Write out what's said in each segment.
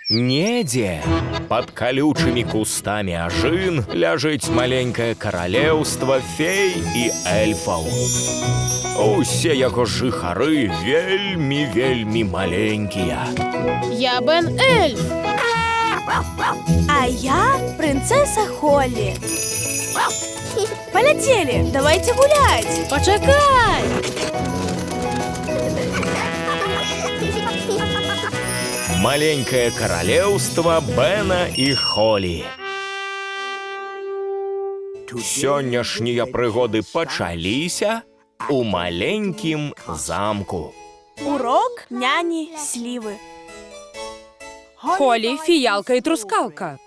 Недзе под колючими кустами ажын ляжыць маленькае каралеўства фей і эльфаў. Усе яго жыхары вельмі маленькія. Я Бен эльф. А я принцесса Холли. Полетели, давайте гулять. Почекай. Маленькае каралеўства Бена і Холі. Сённяшнія прыгоды пачаліся у маленькім замку. Урок няні Сливы. Холі, фіялка і трускалка.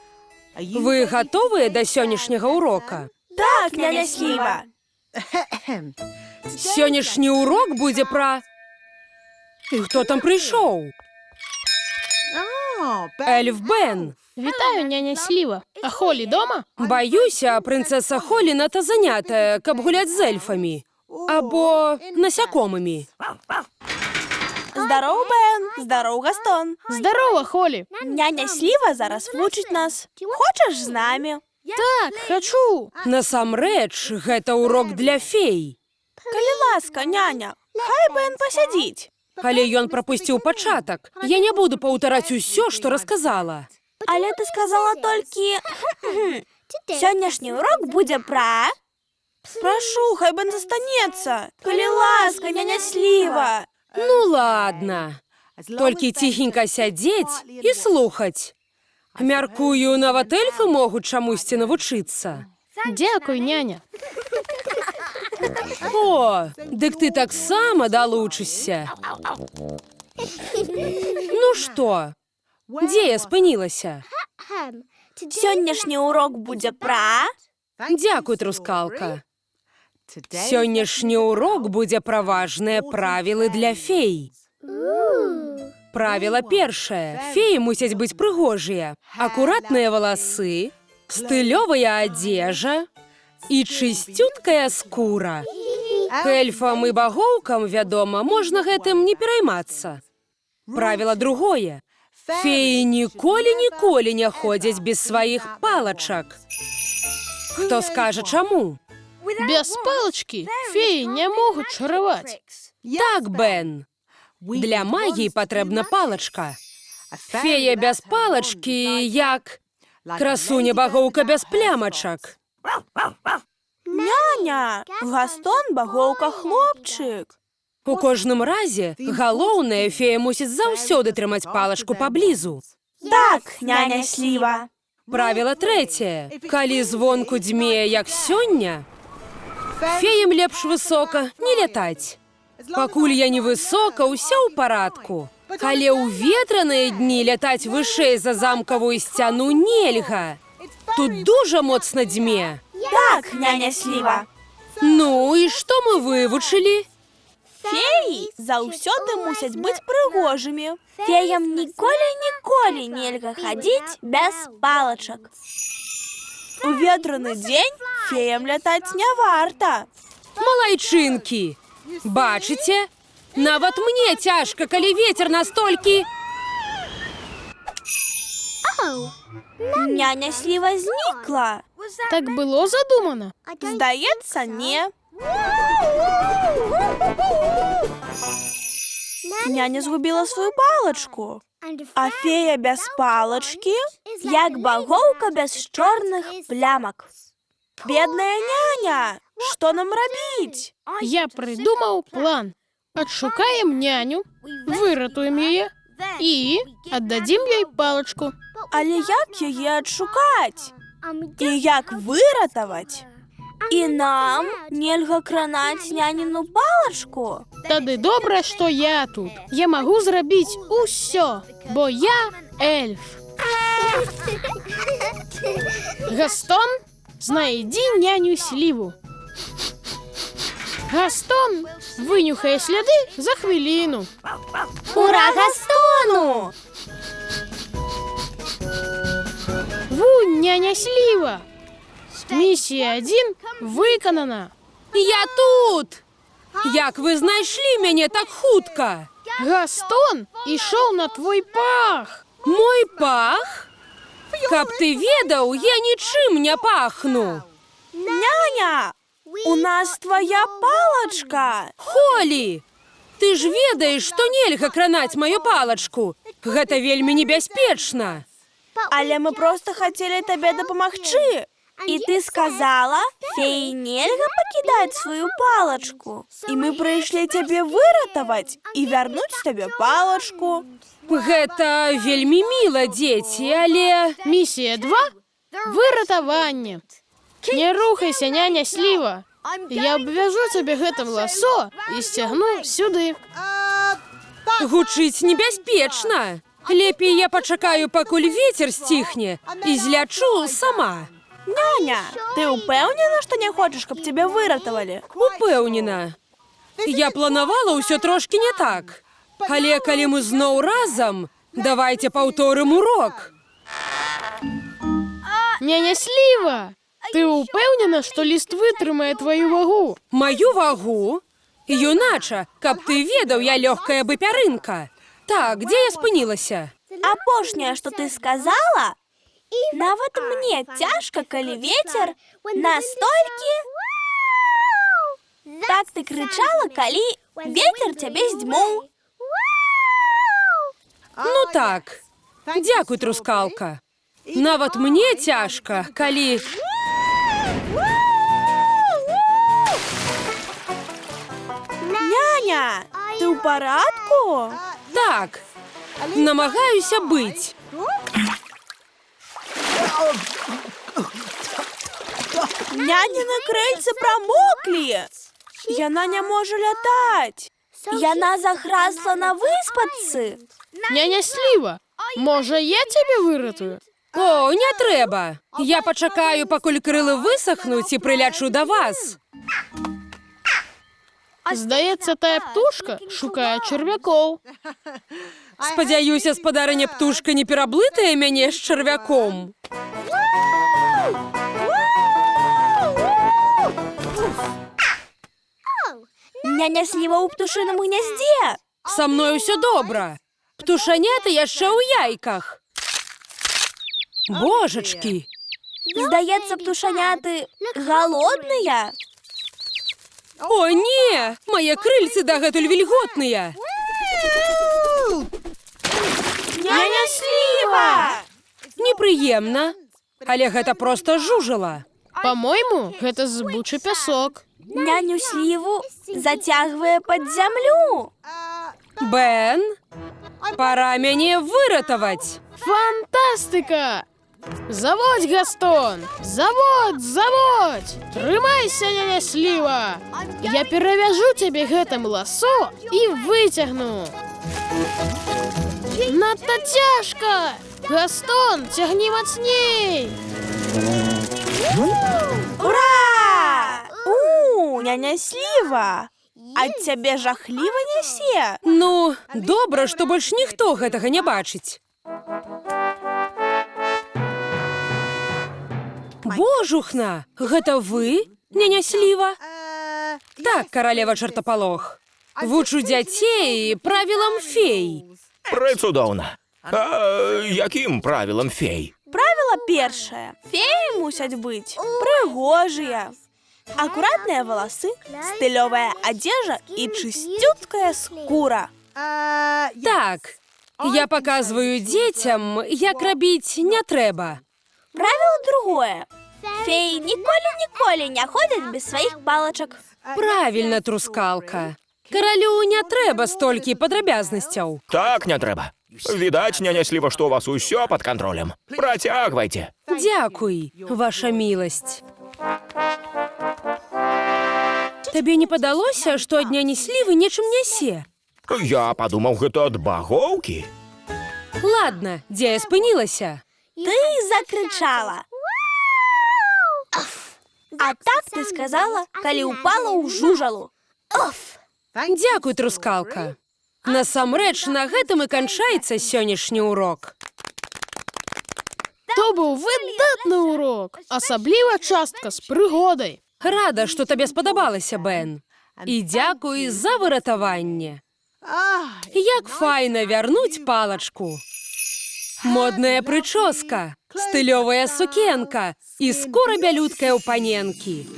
Ви готові до сьогоднішнього урока? Так, няня Слива. Сьогоднішній урок буде про... І хто там прийшов? Ельф Бен. Вітаю, няня Слива. А Холі дома? Боюся, принцеса Холі надто зайнята, каб гулять з ельфами. Або насякомими. Здоров, Бен. Здоров, Гастон. Здорово, Холі. Няня Слива зараз вучить нас. Хочеш з нами? Так, хочу. Насамрэч, гэта урок для фей. Калі ласка, няня, хай Бен посядзіць. Але ён прапусціў пачатак. Я не буду паўтараць усё, што расказала. Але ты сказала толькі... Сённяшні урок будзе пра... Прашу, хай Бен застанецца. Калі ласка, няня Слива. Ну ладно. Толькі ціхенька сядзець і слухаць. Мяркую, нават эльфы могуць чамусьці навучыцца. Дзякуй, няня. О, дык ты таксама далучышся. Ну што, дзе я спынілася? Сённяшні урок будзе пра... Дзякуй, трускалка. Сённяшні урок будзе пра важныя правілы для фей. Правіла першае. Феі мусяць быць прыгожыя. Акуратныя валасы, стылёвая адзежа і чысцюткая скура. Эльфам і багоўкам, вядома, можна гэтым не пераймацца. Правіла другое. Феі ніколі не ходзяць без сваіх палачак. Хто скажа, чаму? Без палочки феи не могут чаровать. Так, Бен. Для магії патрэбна палачка. Фея без палачкі, як красуня-багоўка без плямачак. Няня, Гастон багоўка-хлопчык. У кожным разе, галоўнае, фея мусіць заўсёды трымаць палачку паблізу. Так, няня Слива. Правіла трэцяе. Калі звонку дзьме, як сёння, феям лепш высока не лятаць. Пакуль я не высока, ўсё ў парадку. Але ў ветраныя дні лятаць вышэй за замкавую сцяну нельга. Тут дужа моцна дзьме. Так, няня Слива. Ну, і што мы вывучылі? Феі заўсёды мусяць быць прыгожымі. Феям ніколі нельга хадзіць без палачак. У ветраны дзень феям лятаць не варта. Малайчынкі, бачыце? Нават мне цяжка, калі вецер настолькі... Няня Слива знікла. Так было задумано? Здаецца, не. Няня згубіла сваю палачку. А фея без палачкі, як багоўка без чорных плямак. Бедная няня, што нам рабіць? Я придумал план. Отшукаем няню, выратуем ее и отдадим ей палочку. Але як яе адшукаць? І як выратаваць? І нам нельга кранаць няніну палачку? Тады добра, што я тут. Я магу зрабіць усё, бо я эльф. Гастон, знайдзі няню Сливу. Гастон вынюхае сляды за хвіліну. Ура Гастону! Вунь, няня Слива! Миссия 1 выканана. Я тут! Як ви знайшлі мяне так хутка? Гастон ішоў на твой пах. Мой пах? Каб ты ведаў, я нічым не пахну. Няня, у нас твоя палочка. Холі, ты ж ведаеш, што нельга кранаць маю палачку. Гэта вельмі небяспечна. Але мы просто хотели тебе дапамагчы. И ты сказала, феі нельга пакідаць свою палочку. И мы прыйшлі тебе выратаваць и вярнуць тебе палочку. Гэта вельмі міла, дзеці, але... Місія 2 – выратаванне. Не рухайся, няня Сліва. Я абвяжу цябе гэтым ласо і сцягну сюды. Гучыць небяспечна. Лепей я пачакаю, пакуль вецер сціхне, і злячу сама. Няня, ты упэўнена, што не хочаш, каб тебе выратавалі? Упэўнена. Я планавала ўсё трошкі не так. Але калі мы зноў разам, давайце паўторым урок. Няня Сліва, ты упэўнена, што ліст вытрымае тваю вагу? Маю вагу? Юнача, каб ты ведаў, я лёгкая быпярынка. Так, дзе я спынілася? Апошняе, што ты сказала, нават мне цяжка, калі вецер настолькі... Так ты крычала, калі вецер цябе здзьмуў. Ну так. Дзякуй, трускалка. Нават мне цяжка, калі... Няня, ты ў парадку? Так, намагаюся быць. Няніны крыльцы прамоклі. Яна не можа лятаць. Яна захрасла на выспацца. Няня Сліва, можа, я цябе выратую? О, не трэба. Я пачакаю, пакуль крылы высахнуць і прылячу да вас. Здаецца, тая птушка шукае чарвякоў. Спадзяюся, спадарыня птушка не пераблытае мяне з чарвяком. Няня Сліва ў птушыным гняздзе. Са мной усё добра. Птушаняты яшчэ ў яйках. Божачкі! Здаецца, птушаняты галодныя. О, не! Мае крыльцы дагэтуль вільготныя. Няня Сліва! Непрыемна, але гэта проста жужала. Па-мойму, гэта збучы пясок. Няню Сліву зацягвае пад зямлю. Бен, пора мяне выратаваць. Фантастыка! Заводь, Гастон! Заводь! Трымайся, няня Сліва! Я перавяжу цябе гэтым ласо і выцягну. Надта цяжка! Гастон, цягні мацней! Ура! Няня Сліва! Ад цябе жахліва нясе. Ну, добра, што больш ніхто гэтага не бачыць. Божухна, гэта вы, няня Сліва? Так, каралева чартапалох. Вучу дзяцей правілам фей. Прыцудоўна. А якім правілам фей? Правіла першае. Феі мусяць быць прыгожыя. Акуратныя валасы, стылёвая адзежа і чысцюткая скура. Так, я паказваю дзецям, як рабіць не трэба. Правіла другое. Феі ніколі не ходзяць без сваіх палачак. Правільна, трускалка. Каралю не трэба столькі падрабязнасцяў. Так не трэба. Відаць, няня Сліва, што у вас усё пад кантролем. Працягвайце. Дзякуй, ваша міласць. Табе не падалося, што ад няні Слівы нечым нясе? Я падумаў, гэта ад багоўкі. Ладна, дзе я спынілася? Ты закрычала. А так ты сказала, калі ўпала ў жужалу. Дзякуй, трускалка. Насамрэч, на гэтым і канчаецца сённяшні урок. То быў выдатны урок, асабліва частка з прыгодай. Рада, што табе спадабалася, Бен. І дзякуй за выратаванне. Як файна вярнуць палачку. Модная прычоска, стылёвая сукенка і скора бялюткая ў паненкі.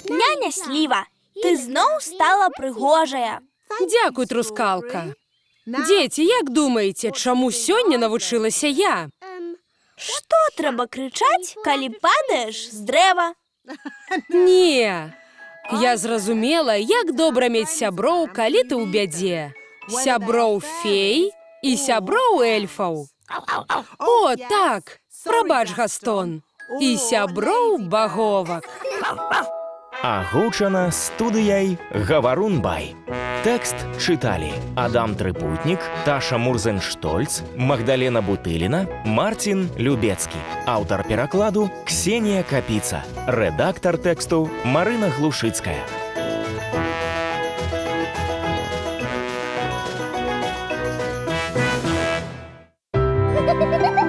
Няня Сліва, ты зноў стала прыгожая. Дзякуй, трускалка. Дзеці, як думаеце, чаму сёння навучылася я? Што трэба крычаць, калі падаеш з дрэва? Не. Я зразумела, як добра мець сяброў, калі ты ў бядзе. Сяброў фей і сяброў эльфаў. О, так, прабач, Гастон. І сяброў баговак. Агучана студыяй «Гаварун Бай». Тэкст чыталі Адам Трыпутнік, Таша Мурзенштольц, Магдалена Бутыліна, Марцін Любецкі. Аўтар перакладу Ксенія Капіца. Рэдактар тэксту Марына Глушыцкая. Ha ha ha ha!